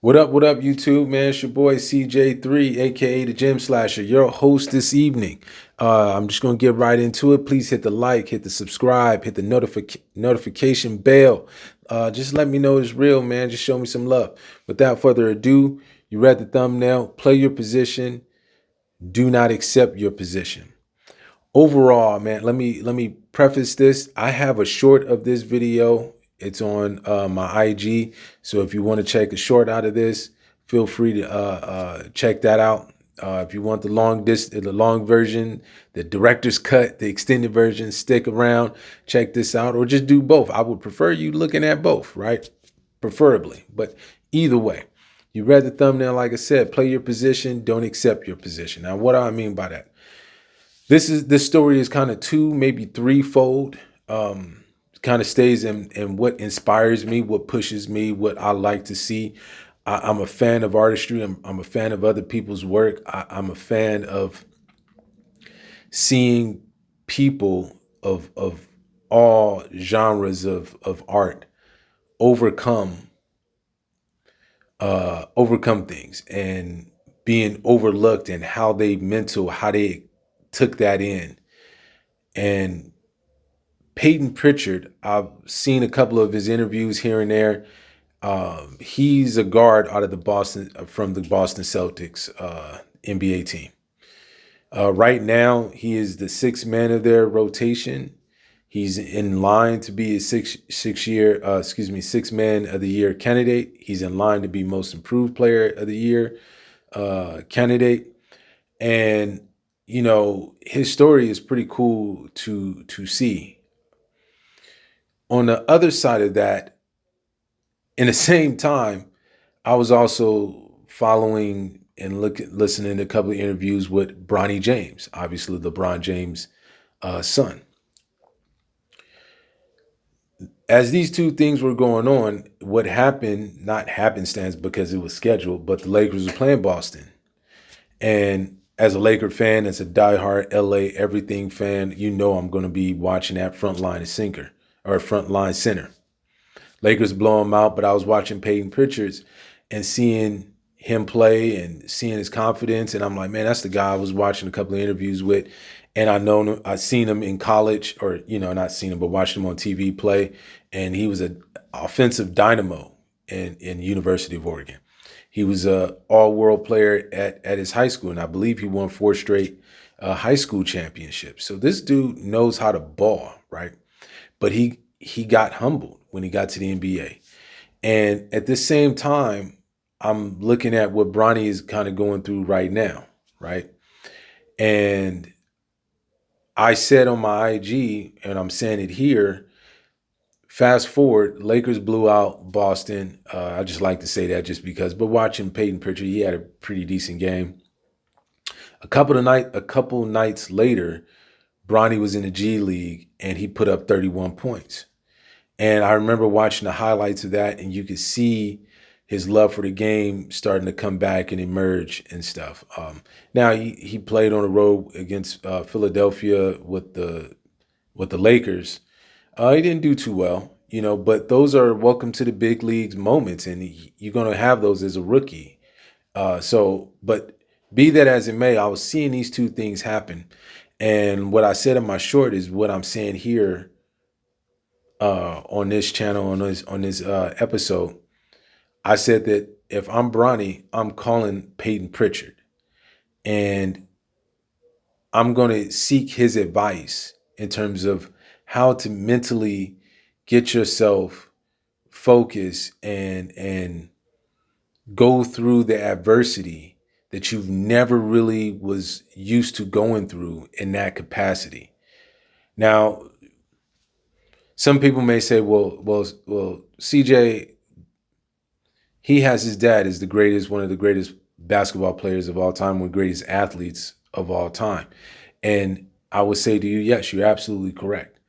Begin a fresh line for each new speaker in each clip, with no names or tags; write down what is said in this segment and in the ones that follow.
What up, YouTube, man? It's your boy CJ3, aka the Gym Slasher, your host this evening. I'm just gonna get right into it. Please hit the like, hit the subscribe, hit the notification bell. Just let me know it's real, man. Just show me some love. Without further ado, you read the thumbnail. Play your position. Do not accept your position. Overall, man, let me preface this. I have a short of this video. It's on my IG. So if you want to check a short out of this, feel free to check that out. If you want the long version, the director's cut, the extended version, stick around, check this out, or just do both. I would prefer you looking at both, right? Preferably, but either way, you read the thumbnail. Like I said, play your position, don't accept your position. Now, what do I mean by that? This story is kind of two, maybe threefold. Kind of stays in what inspires me, what pushes me, what I like to see. I'm a fan of artistry. I'm a fan of other people's work. I'm a fan of seeing people of all genres of art overcome overcome things and being overlooked, and how they took that in. And Peyton Pritchard, I've seen a couple of his interviews here and there. He's a guard out of from the Boston Celtics NBA team. Right now, he is the sixth man of their rotation. He's in line to be a six man of the year candidate. He's in line to be most improved player of the year candidate. And his story is pretty cool to see. On the other side of that, in the same time, I was also following and listening to a couple of interviews with Bronny James, obviously LeBron James' son. As these two things were going on, what happened, not happenstance because it was scheduled, but the Lakers were playing Boston. And as a Laker fan, as a diehard LA everything fan, I'm going to be watching that frontline sinker or frontline center. Lakers blow him out, but I was watching Peyton Pritchard's and seeing him play and seeing his confidence, and I'm like, man, that's the guy I was watching a couple of interviews with, and I seen him in college, or not seen him, but watched him on TV play, and he was an offensive dynamo in University of Oregon. He was a all-world player at his high school, and I believe he won 4 straight high school championships. So this dude knows how to ball, right? But he got humbled when he got to the NBA. And at the same time, I'm looking at what Bronny is kind of going through right now, right? And I said on my IG, and I'm saying it here, fast forward, Lakers blew out Boston. I just like to say that just because, but watching Peyton Pritchard, he had a pretty decent game. A couple nights later, Bronny was in the G League and he put up 31 points. And I remember watching the highlights of that, and you could see his love for the game starting to come back and emerge and stuff. Now he played on the road against Philadelphia with the Lakers. He didn't do too well, but those are welcome to the big leagues moments, and you're going to have those as a rookie. But be that as it may, I was seeing these two things happen. And what I said in my short is what I'm saying here on this channel, on this episode. I said that if I'm Bronny, I'm calling Peyton Pritchard, and I'm going to seek his advice in terms of how to mentally get yourself focused and go through the adversity that you've never really was used to going through in that capacity. Now, some people may say, well, CJ, he has his dad as one of the greatest basketball players of all time, one of the greatest athletes of all time. And I would say to you, yes, you're absolutely correct.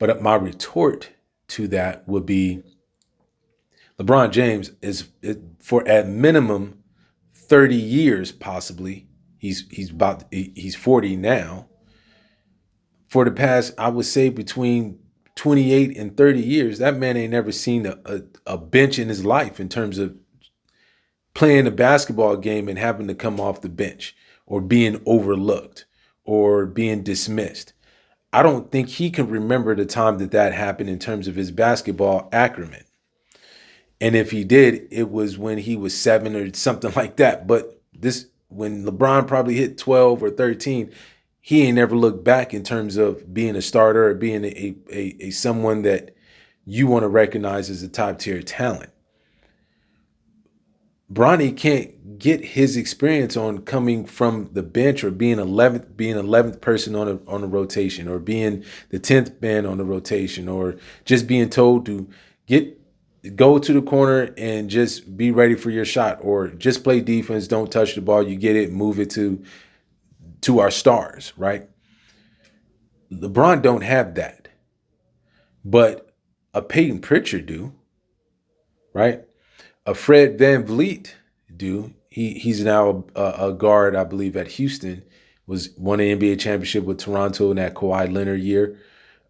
But my retort to that would be LeBron James is for at minimum 30 years, possibly. He's 40 now. For the past, I would say between 28 and 30 years, that man ain't never seen a bench in his life in terms of playing a basketball game and having to come off the bench or being overlooked or being dismissed. I don't think he can remember the time that that happened in terms of his basketball acumen. And if he did, it was when he was 7 or something like that. But this, when LeBron probably hit 12 or 13, he ain't never looked back in terms of being a starter or being a someone that you want to recognize as a top tier talent. Bronny can't get his experience on coming from the bench or being 11th person on a rotation, or being the 10th man on the rotation, or just being told to go to the corner and just be ready for your shot, or just play defense, don't touch the ball, you get it, move it to our stars, right? LeBron don't have that, but a Peyton Pritchard do, right? A Fred VanVleet do. He's now a guard, I believe, at Houston. Won an NBA championship with Toronto in that Kawhi Leonard year.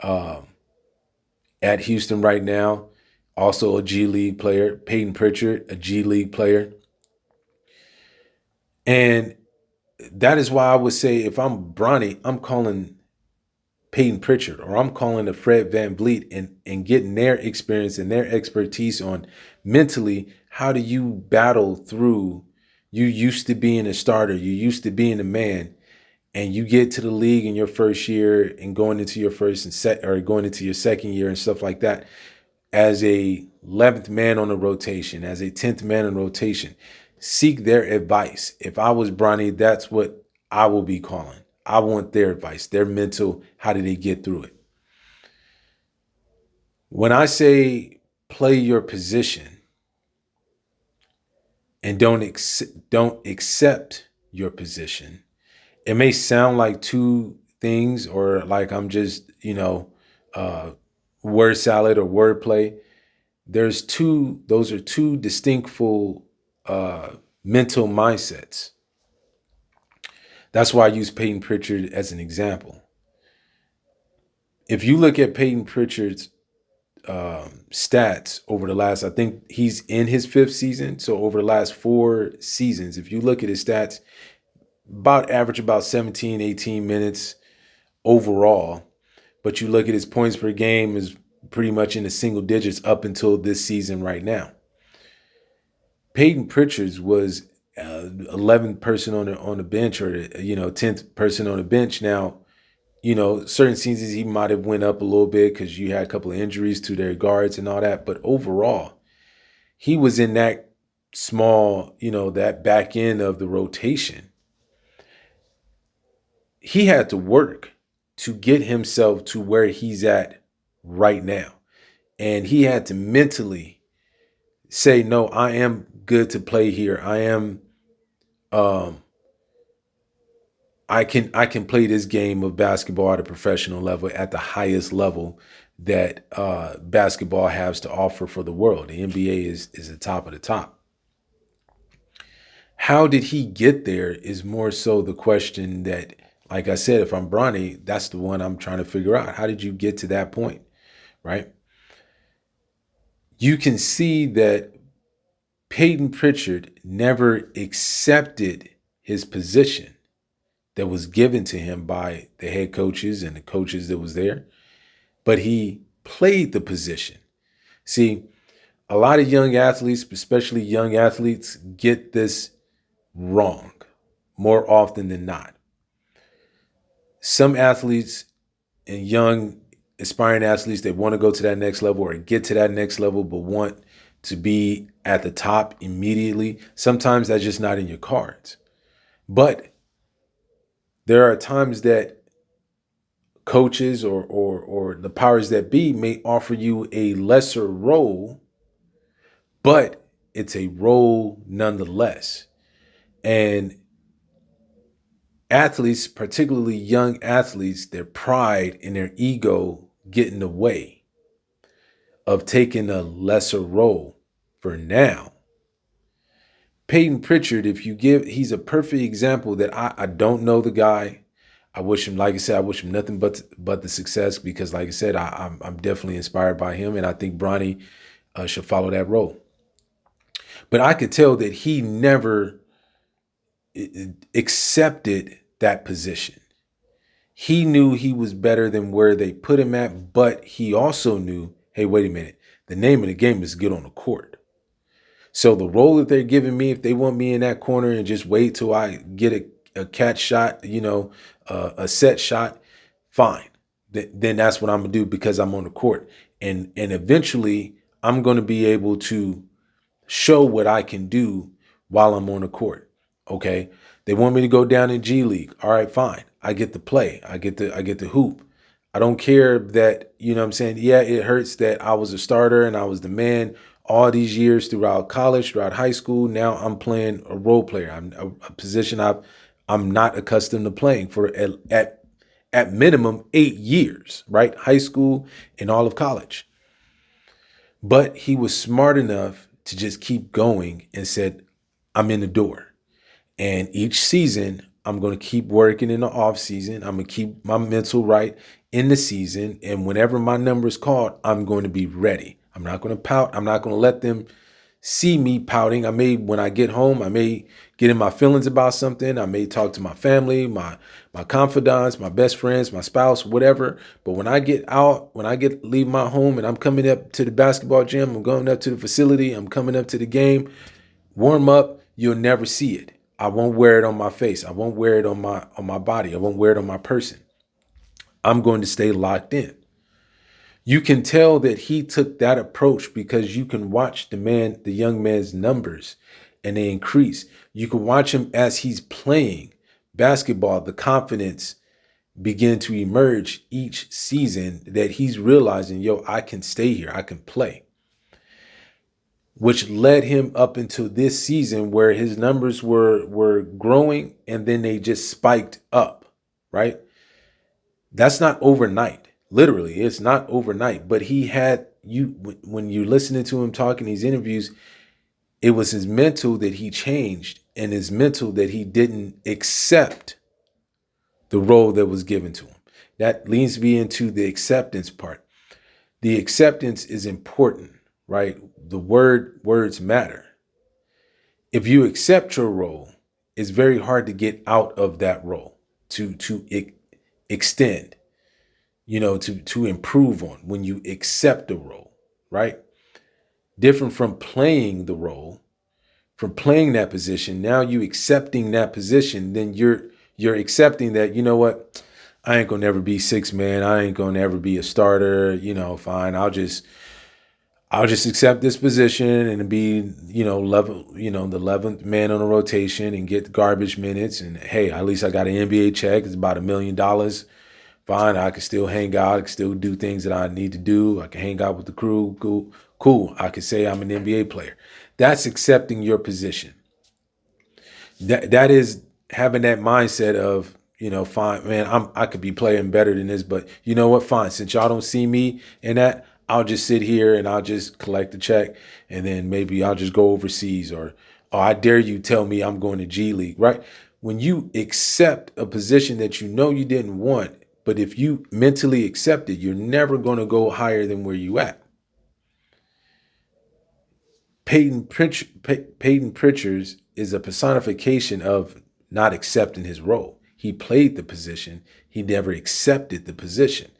At Houston right now, also a G League player. Peyton Pritchard, a G League player. And that is why I would say, if I'm Bronny, I'm calling Peyton Pritchard, or I'm calling a Fred VanVleet, and getting their experience and their expertise on mentally, how do you battle through, you used to being a starter, you used to being a man, and you get to the league in your first year and going into your going into your second year and stuff like that, as a 11th man on the rotation, as a 10th man on rotation. Seek their advice. If I was Bronny, that's what I will be calling. I want their advice, their mental, how did they get through it? When I say play your position and don't accept your position, it may sound like two things, or like I'm just, word salad or wordplay. Those are two distinctful mental mindsets. That's why I use Peyton Pritchard as an example. If you look at Peyton Pritchard's stats over the last, I think he's in his 5th season. So over the last 4 seasons, if you look at his stats, average about 17, 18 minutes overall. But you look at his points per game is pretty much in the single digits up until this season right now. Peyton Pritchard's was 11th person on the bench, or 10th person on the bench. Now, certain seasons he might have went up a little bit because you had a couple of injuries to their guards and all that. But overall, he was in that small, that back end of the rotation. He had to work to get himself to where he's at right now. And he had to mentally say, no, I am good to play here. I am I can play this game of basketball at a professional level, at the highest level that basketball has to offer for the world. The NBA is the top of the top. How did he get there is more so the question that, like I said, if I'm Bronny, that's the one I'm trying to figure out. How did you get to that point, right? You can see that Peyton Pritchard never accepted his position that was given to him by the head coaches and the coaches that was there, but he played the position. See, a lot of young athletes, especially young athletes, get this wrong more often than not. Some athletes and young aspiring athletes, they want to go to that next level or get to that next level, but want to be at the top immediately. Sometimes that's just not in your cards. But there are times that coaches or the powers that be may offer you a lesser role, but it's a role nonetheless. And athletes, particularly young athletes, their pride and their ego get in the way of taking a lesser role for now. Peyton Pritchard, he's a perfect example that I don't know the guy. I wish him, like I said, I wish him nothing but the success, because, like I said, I'm definitely inspired by him, and I think Bronny should follow that role. But I could tell that he never accepted that position. He knew he was better than where they put him at, but he also knew, hey, wait a minute, the name of the game is to get on the court. So the role that they're giving me, if they want me in that corner and just wait till I get a catch shot, a set shot, fine. Then that's what I'm gonna do because I'm on the court. And eventually I'm gonna be able to show what I can do while I'm on the court. Okay. They want me to go down in G League. All right, fine. I get to play. I get to hoop. I don't care that, you know what I'm saying? Yeah, it hurts that I was a starter and I was the man all these years throughout college, throughout high school. Now I'm playing a role player. I'm a position I'm not accustomed to playing for at minimum 8 years, right? High school and all of college. But he was smart enough to just keep going and said, I'm in the door. And each season, I'm going to keep working in the off season. I'm going to keep my mental right in the season. And whenever my number is called, I'm going to be ready. I'm not going to pout. I'm not going to let them see me pouting. When I get home, I may get in my feelings about something. I may talk to my family, my confidants, my best friends, my spouse, whatever. But when I get out, leave my home and I'm coming up to the basketball gym, I'm going up to the facility, I'm coming up to the game, warm up, you'll never see it. I won't wear it on my face. I won't wear it on my body. I won't wear it on my person. I'm going to stay locked in. You can tell that he took that approach because you can watch the young man's numbers and they increase. You can watch him as he's playing basketball, the confidence begin to emerge each season that he's realizing, yo, I can stay here. I can play. Which led him up into this season where his numbers were growing and then they just spiked up, right? That's not overnight. Literally, it's not overnight. But when you're listening to him talk in these interviews, it was his mental that he changed and his mental that he didn't accept the role that was given to him. That leads me into the acceptance part. The acceptance is important, right? The words matter. If you accept your role, it's very hard to get out of that role, to extend, to improve on when you accept the role, right? Different from playing the role, from playing that position. Now you accepting that position, then you're accepting that, you know what? I ain't gonna never be six man. I ain't gonna ever be a starter. Fine. I'll just accept this position and be, the 11th man on a rotation and get garbage minutes. And hey, at least I got an NBA check. It's about $1 million. Fine. I can still hang out. I can still do things that I need to do. I can hang out with the crew. Cool. I can say I'm an NBA player. That's accepting your position. That is having that mindset of, fine, man, I could be playing better than this, but you know what? Fine. Since y'all don't see me in that, I'll just sit here and I'll just collect the check. And then maybe I'll just go overseas or I dare you tell me I'm going to G League, right? When you accept a position that you know you didn't want, but if you mentally accept it, you're never going to go higher than where you at. Peyton Pritchard is a personification of not accepting his role. He played the position. He never accepted the position.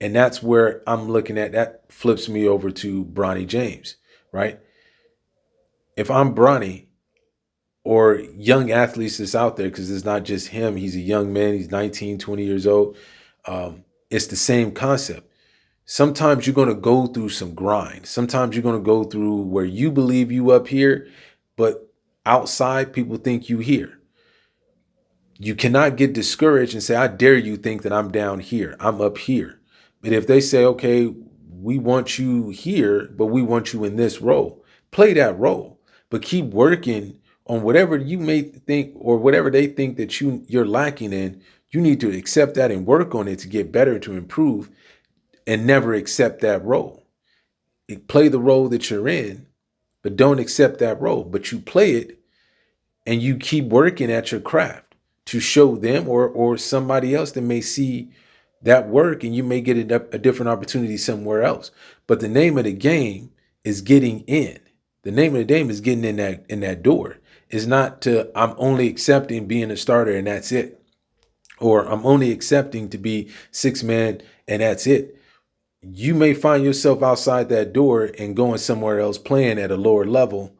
And that's where I'm looking at. That flips me over to Bronny James, right? If I'm Bronny or young athletes that's out there, because it's not just him. He's a young man. He's 19, 20 years old. It's the same concept. Sometimes you're going to go through some grind. Sometimes you're going to go through where you believe you up here, but outside people think you here. You cannot get discouraged and say, I dare you think that I'm down here. I'm up here. But if they say, okay, we want you here, but we want you in this role, play that role, but keep working on whatever you may think or whatever they think that you're lacking in. You need to accept that and work on it to get better, to improve, and never accept that role. Play the role that you're in, but don't accept that role. But you play it and you keep working at your craft to show them or somebody else that may see that work, and you may get a different opportunity somewhere else. But the name of the game is getting in. The name of the game is getting in that door. It's not to I'm only accepting being a starter and that's it. Or I'm only accepting to be six man and that's it. You may find yourself outside that door and going somewhere else playing at a lower level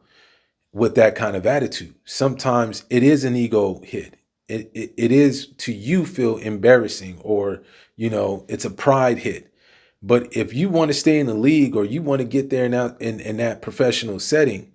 with that kind of attitude. Sometimes it is an ego hit. It is to you feel embarrassing or, it's a pride hit. But if you want to stay in the league or you want to get there now in that professional setting,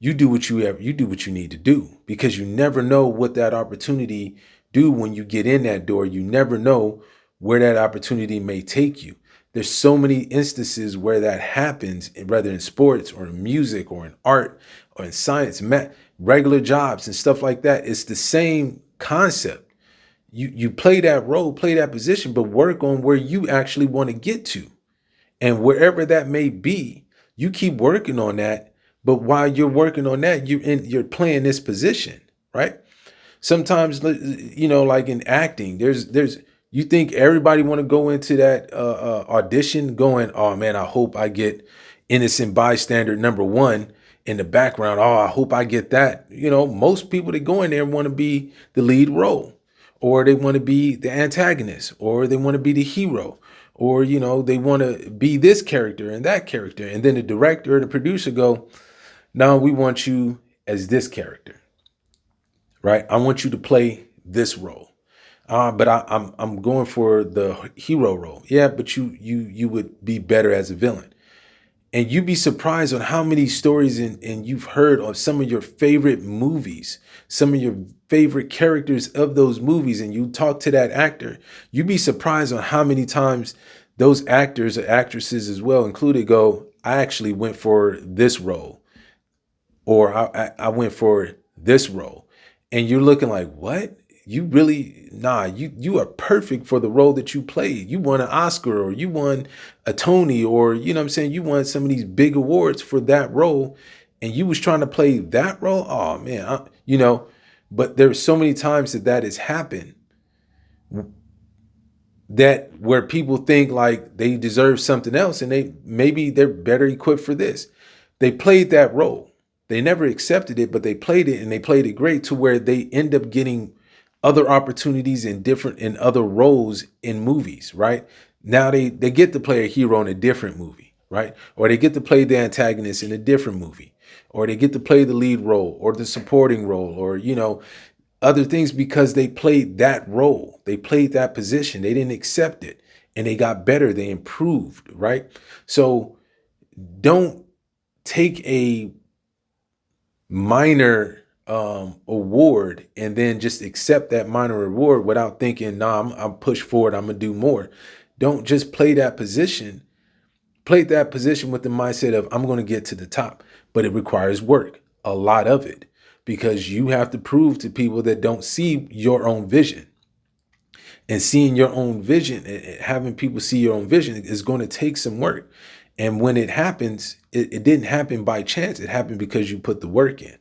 you do what you do what you need to do, because you never know what that opportunity do when you get in that door. You never know where that opportunity may take you. There's so many instances where that happens, whether in sports or in music or in art or in science, math, regular jobs and stuff like that. It's the same concept. You play that role, play that position, but work on where you actually want to get to. And wherever that may be, you keep working on that. But while you're working on that, you're playing this position, right? Sometimes, like in acting, there's you think everybody want to go into that audition going, oh man, I hope I get innocent bystander number one in the background. Oh, I hope I get that. Most people that go in there want to be the lead role, or they want to be the antagonist, or they want to be the hero, or they want to be this character and that character. And then the director or the producer go, no, we want you as this character, right? I want you to play this role. But I'm going for the hero role. Yeah, but you would be better as a villain. And you'd be surprised on how many stories and you've heard of some of your favorite movies, some of your favorite characters of those movies, and you talk to that actor, you'd be surprised on how many times those actors or actresses as well included go, I actually went for this role, or I went for this role. And you're looking like, what? You really, you are perfect for the role that you played. You won an Oscar, or you won a Tony, or, you know what I'm saying? You won some of these big awards for that role, and you was trying to play that role. Oh man, but there's so many times that has happened, that where people think like they deserve something else, and they're better equipped for this. They played that role. They never accepted it, but they played it, and they played it great, to where they end up getting other opportunities in other roles in movies, right? Now they get to play a hero in a different movie, right? Or they get to play the antagonist in a different movie, or they get to play the lead role or the supporting role, or, other things, because they played that role. They played that position. They didn't accept it, and they got better. They improved, right? So don't take a minor award and then just accept that minor award without thinking, nah, I'm pushed forward, I'm gonna do more. Don't just play that position. Play that position with the mindset of I'm gonna get to the top, but it requires work, a lot of it, because you have to prove to people that don't see your own vision. And seeing your own vision, having people see your own vision, is going to take some work. And when it happens, it didn't happen by chance. It happened because you put the work in.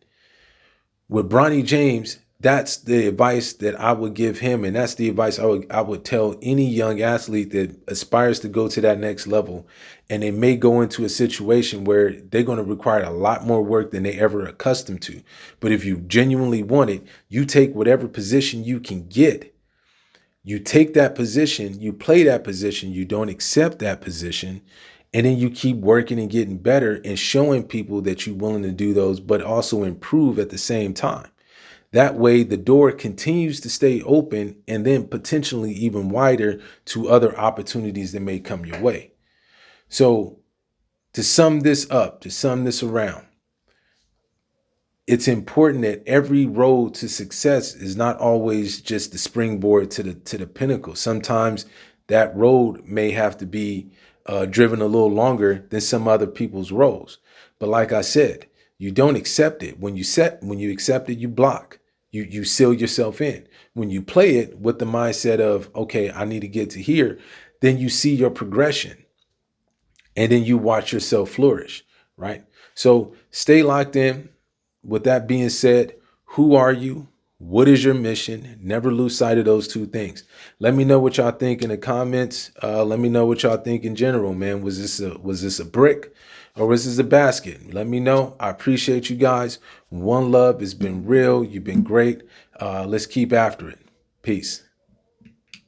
With Bronny James, that's the advice that I would give him, and that's the advice I would tell any young athlete that aspires to go to that next level. And they may go into a situation where they're going to require a lot more work than they ever accustomed to. But if you genuinely want it, you take whatever position you can get. You take that position, you play that position, you don't accept that position, and then you keep working and getting better and showing people that you're willing to do those, but also improve at the same time. That way, the door continues to stay open, and then potentially even wider to other opportunities that may come your way. So to sum this up, to sum this around, it's important that every road to success is not always just the springboard to the pinnacle. Sometimes that road may have to be driven a little longer than some other people's roads. But like I said, you don't accept it. When you accept it, you block. You seal yourself in. When you play it with the mindset of, okay, I need to get to here, then you see your progression, and then you watch yourself flourish, right? So stay locked in. With that being said, who are you? What is your mission? Never lose sight of those two things. Let me know what y'all think in the comments. Let me know what y'all think in general, man. Was this a brick? or this is a basket. Let me know. I appreciate you guys. One love. It's been real. You've been great. Let's keep after it. Peace.